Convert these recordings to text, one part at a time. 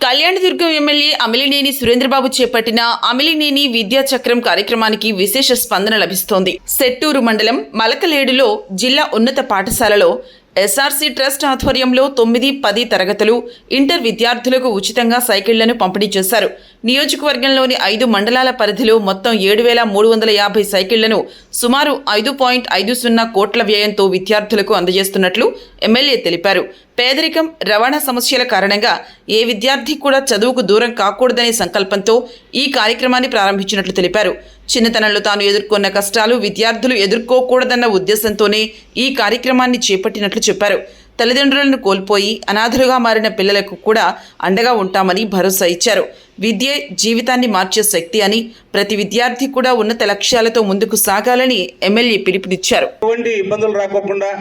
Kalyandurg MLA Amilineni Surendra Babu చేపట్టిన అమిలినేని విద్యా చక్రం కార్యక్రమానికి విశేష స్పందన లభిస్తోంది. సెట్టూరు మండలం మలకలేడులో జిల్లా ఉన్నత పాఠశాలలో ఎస్ఆర్సీ ట్రస్ట్ ఆధ్వర్యంలో 9, 10 తరగతులు ఇంటర్ విద్యార్థులకు ఉచితంగా సైకిళ్లను పంపిణీ చేశారు. నియోజకవర్గంలోని 5 మండలాల పరిధిలో మొత్తం 7,350 సైకిళ్లను సుమారు 5.50 కోట్ల వ్యయంతో విద్యార్థులకు అందజేస్తున్నట్లు ఎమ్మెల్యే తెలిపారు. పేదరికం, రవాణా సమస్యల కారణంగా ఏ విద్యార్థి కూడా చదువుకు దూరం కాకూడదనే సంకల్పంతో ఈ కార్యక్రమాన్ని ప్రారంభించినట్లు తెలిపారు. చిన్నతనంలో తాను ఎదుర్కొన్న కష్టాలు విద్యార్థులు ఎదుర్కోకూడదన్న ఉద్దేశంతోనే ఈ కార్యక్రమాన్ని చేపట్టినట్లు చెప్పారు. తల్లిదండ్రులను కోల్పోయి అనాథలుగా మారిన పిల్లలకు కూడా అండగా ఉంటామని భరోసా ఇచ్చారు. విద్యే జీవితాన్ని మార్చే శక్తి అని, ప్రతి విద్యార్థి కూడా ఉన్నత లక్ష్యాలతో ముందుకు సాగాలని ఎమ్మెల్యే పిలుపునిచ్చారు. ఇబ్బందులు రాకోకుండా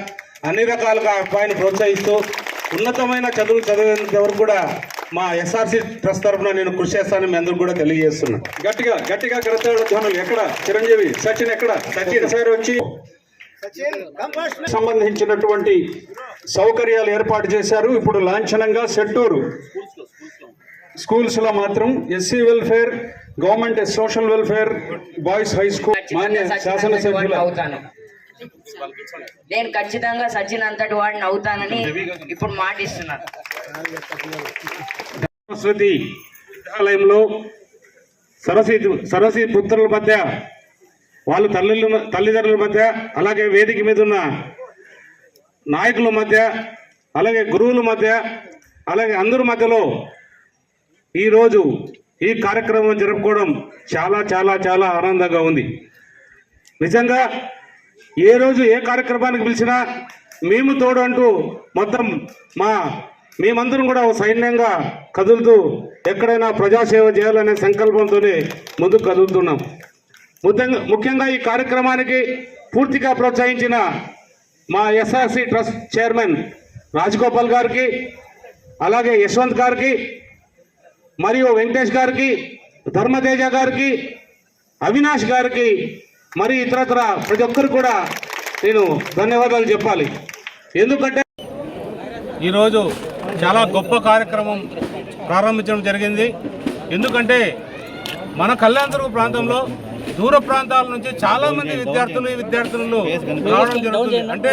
అన్ని రకాలుగా అబ్బాయిని ప్రోత్సహిస్తూ ఉన్నతమైన చదువులు చదివేంత వరకు కూడా మా ఎస్ఆర్సీ ట్రస్ట్ తరఫున నేను కృషి చేస్తానని మీ అందరూ కూడా తెలియజేస్తున్నా. గట్టిగా కరతాడు ధ్వనులు. ఎక్కడ చిరంజీవి, సచిన్ ఎక్కడ? సచిన్ సార్ వచ్చి సంబంధించినటువంటి సౌకర్యాలు ఏర్పాటు చేశారు. ఇప్పుడు లాంఛనంగా సెట్టూరు స్కూల్స్ లో మాత్రం SC welfare, government social welfare boys high school Manya శాసనసభ్యుల నేను ఖచ్చితంగా సచిన్ అంతటి వాడిని అవుతానని ఇప్పుడు మాటిస్తున్నాను. సరస్వతి విద్యాలయంలో సరస్వతి పుత్రుల మధ్య, వాళ్ళ తల్లిదండ్రుల మధ్య, అలాగే వేదిక మీద ఉన్న నాయకుల మధ్య, అలాగే గురువుల మధ్య, అలాగే అందరి మధ్యలో ఈరోజు ఈ కార్యక్రమం జరుపుకోవడం చాలా చాలా చాలా ఆనందంగా ఉంది. నిజంగా ఏ రోజు ఏ కార్యక్రమానికి పిలిచినా మేము తోడు అంటూ మొత్తం మేమందరం కూడా సైన్యంగా కదులుతూ ఎక్కడైనా ప్రజాసేవ చేయాలనే సంకల్పంతోనే ముందుకు కదులుతున్నాం. ముఖ్యంగా ఈ కార్యక్రమానికి పూర్తిగా ప్రోత్సహించిన మా ఎస్ఆర్సీ ట్రస్ట్ చైర్మన్ రాజగోపాల్ గారికి, అలాగే యశ్వంత్ గారికి, మరియు వెంకటేష్ గారికి, ధర్మతేజ గారికి, అవినాష్ గారికి, మరి ఇతరత్ర ప్రతి ఒక్కరు కూడా నేను ధన్యవాదాలు చెప్పాలి. ఎందుకంటే ఈరోజు చాలా గొప్ప కార్యక్రమం ప్రారంభించడం జరిగింది. ఎందుకంటే మన కళ్యాణదుర్గ ప్రాంతంలో దూర ప్రాంతాల నుంచి చాలామంది విద్యార్థులు రావడం జరుగుతుంది. అంటే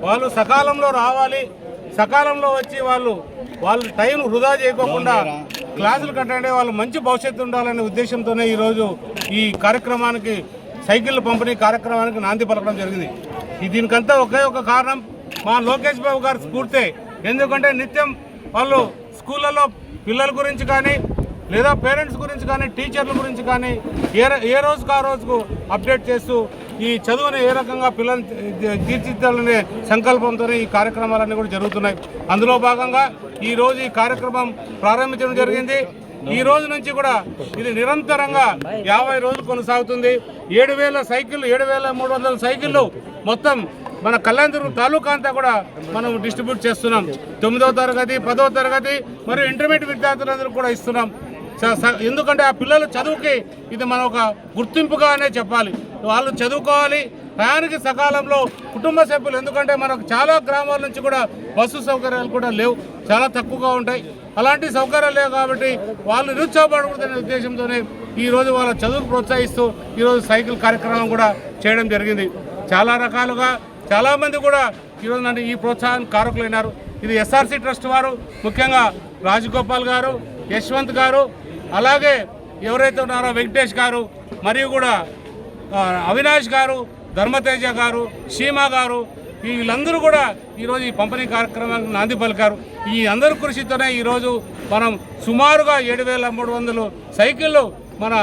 వాళ్ళు సకాలంలో రావాలి, సకాలంలో వచ్చి వాళ్ళు టైం వృధా చేయకోకుండా క్లాసులు కట్టండి, వాళ్ళు మంచి భవిష్యత్తు ఉండాలనే ఉద్దేశంతోనే ఈరోజు ఈ కార్యక్రమానికి సైకిళ్ళ పంపిణీ కార్యక్రమానికి నాంది పలకడం జరిగింది. దీనికంతా ఒకే ఒక కారణం మా లోకేష్ బాబు గారి స్ఫూర్తే. ఎందుకంటే నిత్యం వాళ్ళు స్కూళ్ళలో పిల్లల గురించి కానీ, లేదా పేరెంట్స్ గురించి కానీ, టీచర్ల గురించి కానీ ఏ రోజుకు ఆ రోజుకు అప్డేట్ చేస్తూ ఈ చదువుని ఏ రకంగా పిల్లల్ని తీర్చిదిద్దాలనే సంకల్పంతోనే ఈ కార్యక్రమాలన్నీ కూడా జరుగుతున్నాయి. అందులో భాగంగా ఈరోజు ఈ కార్యక్రమం ప్రారంభించడం జరిగింది. ఈ రోజు నుంచి కూడా ఇది నిరంతరంగా 50 రోజులు కొనసాగుతుంది. 7,300 సైకిళ్ళు మొత్తం మన కళ్యాణదుర్గం తాలూకా అంతా కూడా మనం డిస్ట్రిబ్యూట్ చేస్తున్నాం. 9వ తరగతి, 10వ తరగతి మరియు ఇంటర్మీడియట్ విద్యార్థులందరూ కూడా ఇస్తున్నాం. ఎందుకంటే ఆ పిల్లల చదువుకి ఇది మన ఒక గుర్తింపుగానే చెప్పాలి. వాళ్ళు చదువుకోవాలి, ప్రయాణికి సకాలంలో కుటుంబ సభ్యులు, ఎందుకంటే మనకు చాలా గ్రామాల నుంచి కూడా బస్సు సౌకర్యాలు కూడా లేవు, చాలా తక్కువగా ఉంటాయి. అలాంటి సౌకర్యాలు లేవు కాబట్టి వాళ్ళు నిరుత్సాహపడకూడదనే ఉద్దేశంతోనే ఈరోజు వాళ్ళ చదువుకు ప్రోత్సహిస్తూ ఈరోజు సైకిల్ కార్యక్రమం కూడా చేయడం జరిగింది. చాలా రకాలుగా చాలామంది కూడా ఈరోజు నన్ను ఈ ప్రోత్సాహం కారకులైనారు. ఇది ఎస్ఆర్సీ ట్రస్ట్ వారు, ముఖ్యంగా రాజగోపాల్ గారు, యశ్వంత్ గారు, అలాగే ఎవరైతే ఉన్నారో వెంకటేష్ గారు, మరియు కూడా అవినాష్ గారు, ధర్మతేజ గారు, సీమా గారు, వీళ్ళందరూ కూడా ఈరోజు ఈ పంపిణీ కార్యక్రమానికి నాంది పలికారు. ఈ అందరి కృషితోనే ఈరోజు మనం సుమారుగా 7,300 సైకిళ్ళు మన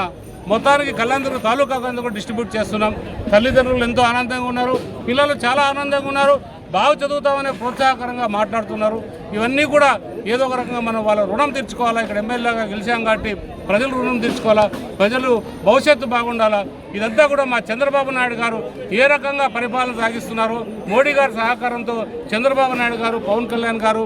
మొత్తానికి కళ్యాణదుర్గ తాలూకా కూడా డిస్ట్రిబ్యూట్ చేస్తున్నాం. తల్లిదండ్రులు ఎంతో ఆనందంగా ఉన్నారు, పిల్లలు చాలా ఆనందంగా ఉన్నారు, బాగా చదువుతామనే ప్రోత్సాహకరంగా మాట్లాడుతున్నారు. ఇవన్నీ కూడా ఏదో ఒక రకంగా మనం వాళ్ళ రుణం తీర్చుకోవాలా. ఇక్కడ ఎమ్మెల్యేగా గెలిచాం కాబట్టి ప్రజలు రుణం తీర్చుకోవాలా, ప్రజలు భవిష్యత్తు బాగుండాలా. ఇదంతా కూడా మా చంద్రబాబు నాయుడు గారు ఏ రకంగా పరిపాలన సాగిస్తున్నారు, మోడీ గారి సహకారంతో చంద్రబాబు నాయుడు గారు, పవన్ కళ్యాణ్ గారు,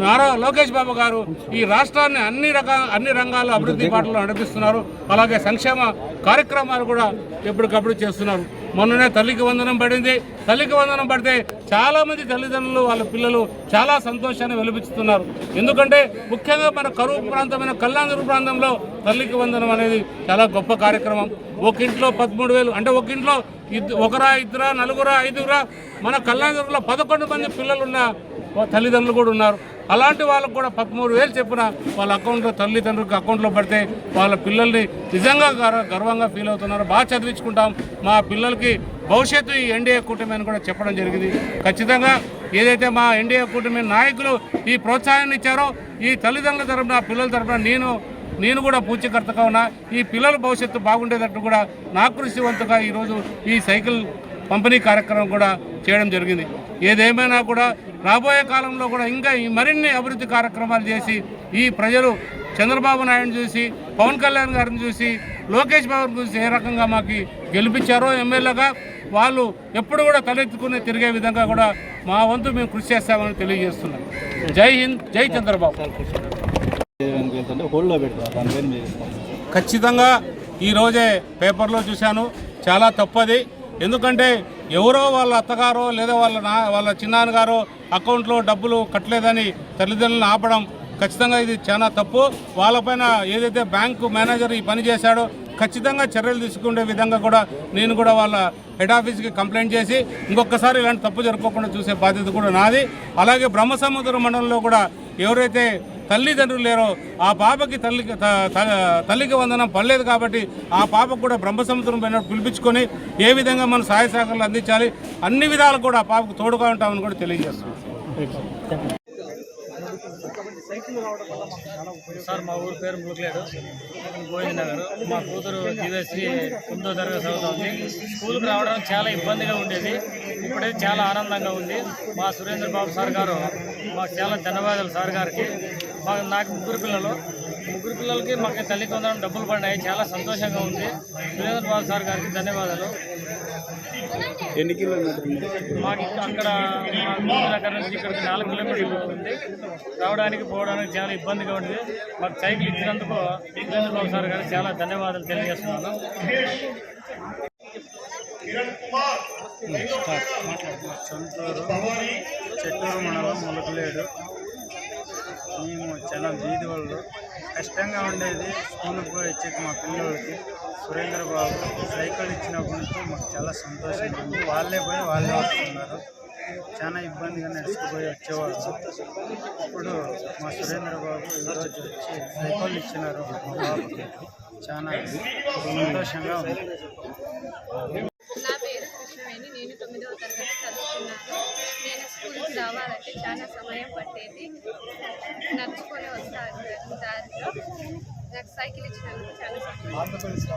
నారా లోకేష్ బాబు గారు ఈ రాష్ట్రాన్ని అన్ని రంగాల్లో అభివృద్ధి బాటలో నడిపిస్తున్నారు. అలాగే సంక్షేమ కార్యక్రమాలు కూడా ఎప్పటికప్పుడు చేస్తున్నారు. మొన్ననే తల్లికి వందనం పడింది. తల్లికి వందనం పడితే చాలామంది తల్లిదండ్రులు వాళ్ళ పిల్లలు చాలా సంతోషాన్ని వెలిపిస్తున్నారు. ఎందుకంటే ముఖ్యంగా మన కరువు ప్రాంతమైన కళ్యాణదుర్గం ప్రాంతంలో తల్లికి వందనం అనేది చాలా గొప్ప కార్యక్రమం. ఒక ఇంట్లో 13,000 అంటే ఒక ఇంట్లో ఒకరా, ఇద్దరా, నలుగురా, ఐదుగురా, మన కళ్యాణదుర్గంలో 11 మంది పిల్లలున్న తల్లిదండ్రులు కూడా ఉన్నారు. అలాంటి వాళ్ళకు కూడా 13,000 చెప్పిన వాళ్ళ అకౌంట్లో తల్లిదండ్రులకి అకౌంట్లో పడితే వాళ్ళ పిల్లల్ని నిజంగా గర్వంగా ఫీల్ అవుతున్నారు. బాగా చదివించుకుంటాం, మా పిల్లలకి భవిష్యత్తు ఈ ఎన్డీఏ కూటమి అని కూడా చెప్పడం జరిగింది. ఖచ్చితంగా ఏదైతే మా ఎన్డీఏ కూటమి నాయకులు ఈ ప్రోత్సాహాన్ని ఇచ్చారో ఈ తల్లిదండ్రుల తరఫున పిల్లల తరఫున నేను కూడా పూచీకర్తగా ఉన్నా. ఈ పిల్లల భవిష్యత్తు బాగుండేటట్టు కూడా నా కృషి వంతుగా ఈరోజు ఈ సైకిల్ పంపిణీ కార్యక్రమం కూడా చేయడం జరిగింది. ఏదేమైనా కూడా రాబోయే కాలంలో కూడా ఇంకా ఈ మరిన్ని అభివృద్ధి కార్యక్రమాలు చేసి ఈ ప్రజలు చంద్రబాబు నాయుడుని చూసి, పవన్ కళ్యాణ్ గారిని చూసి, లోకేష్ బాబుని చూసి ఏ రకంగా మాకు గెలిపించారో ఎమ్మెల్యేగా వాళ్ళు ఎప్పుడు కూడా తలెత్తుకుని తిరిగే విధంగా కూడా మా వంతు మేము కృషి చేస్తామని తెలియజేస్తున్నాం. జై హింద్, జై చంద్రబాబు. ఖచ్చితంగా ఈరోజే పేపర్లో చూశాను, చాలా తప్పది. ఎందుకంటే ఎవరో వాళ్ళ అత్తగారో లేదా వాళ్ళ చిన్నాన్నగారో అకౌంట్లో డబ్బులు కట్టలేదని తల్లిదండ్రులను ఆపడం ఖచ్చితంగా ఇది చాలా తప్పు. వాళ్ళపైన ఏదైతే బ్యాంకు మేనేజర్ ఈ పని చేశాడో ఖచ్చితంగా చర్యలు తీసుకునే విధంగా కూడా నేను కూడా వాళ్ళ హెడ్ ఆఫీస్కి కంప్లైంట్ చేసి ఇంకొకసారి ఇలాంటి తప్పు జరగకుండా చూసే బాధ్యత కూడా నాది. అలాగే బ్రహ్మసముద్రం మండలంలో కూడా ఎవరైతే తల్లిదండ్రులు లేరో ఆ పాపకి తల్లికి వందనం పడలేదు కాబట్టి ఆ పాపకు కూడా బ్రహ్మసముద్రం పైన పిలిపించుకొని ఏ విధంగా మనం సహాయ సహకారాలు అందించాలి, అన్ని విధాలు కూడా ఆ పాపకు తోడుగా ఉంటామని కూడా తెలియజేస్తున్నాం. సార్ మా ఊరి పేరు ములకలేడు, గోవిందనగర్. మా కూతురు దివ్యశ్రీ 9వ తరగతి చదువుతుంది. స్కూల్కి రావడం చాలా ఇబ్బందిగా ఉండేది, ఇప్పుడైతే చాలా ఆనందంగా ఉంది. మా సురేంద్ర బాబు సార్ గారు మాకు చాలా ధన్యవాదాలు సార్ గారికి. నాకు ముగ్గురు పిల్లలకి మాకు తల్లికి వందనం డబ్బులు పడినాయి, చాలా సంతోషంగా ఉంది. సురేంద్ర బాబు సార్ గారికి ధన్యవాదాలు. ఎన్ని కిలోమీటర్లు మాకు అక్కడ మా దగ్గర నుంచి ఇక్కడికి 4 కిలోమీటర్లు ఉంది. రావడానికి పోవడానికి చాలా ఇబ్బందిగా ఉండేది. మాకు సైకిల్ ఇచ్చినందుకు సురేంద్ర బాబు సార్ గారికి చాలా ధన్యవాదాలు తెలియజేస్తున్నాను. చెట్టూరు మండలం ములకలేడు. మేము చాలా బీది వాళ్ళు, కష్టంగా ఉండేది స్కూల్కి పోయి వచ్చేది మా పిల్లలకి. సురేంద్ర బాబు సైకిల్ ఇచ్చినప్పటి నుంచి మాకు చాలా సంతోషంగా ఉంది. వాళ్ళే పోయి వాళ్ళే వస్తున్నారు. చాలా ఇబ్బందిగా నడుచుకుపోయి వచ్చేవాళ్ళు. ఇప్పుడు మా సురేంద్ర బాబు ఈరోజు వచ్చి సైకిల్ ఇచ్చినారు మా బాబుకి. చాలా సంతోషంగా ఉంది. నా పేరు కృష్ణవేణి, నేను 9వ తరగతి చదువుతున్నాను. నేను స్కూల్కి రావాలంటే చాలా సమయం పట్టేది, నడుచుకొని వస్తాను దారిలో. నాకు సైకిల్ ఇచ్చినందుకు చాలా సంతోషం.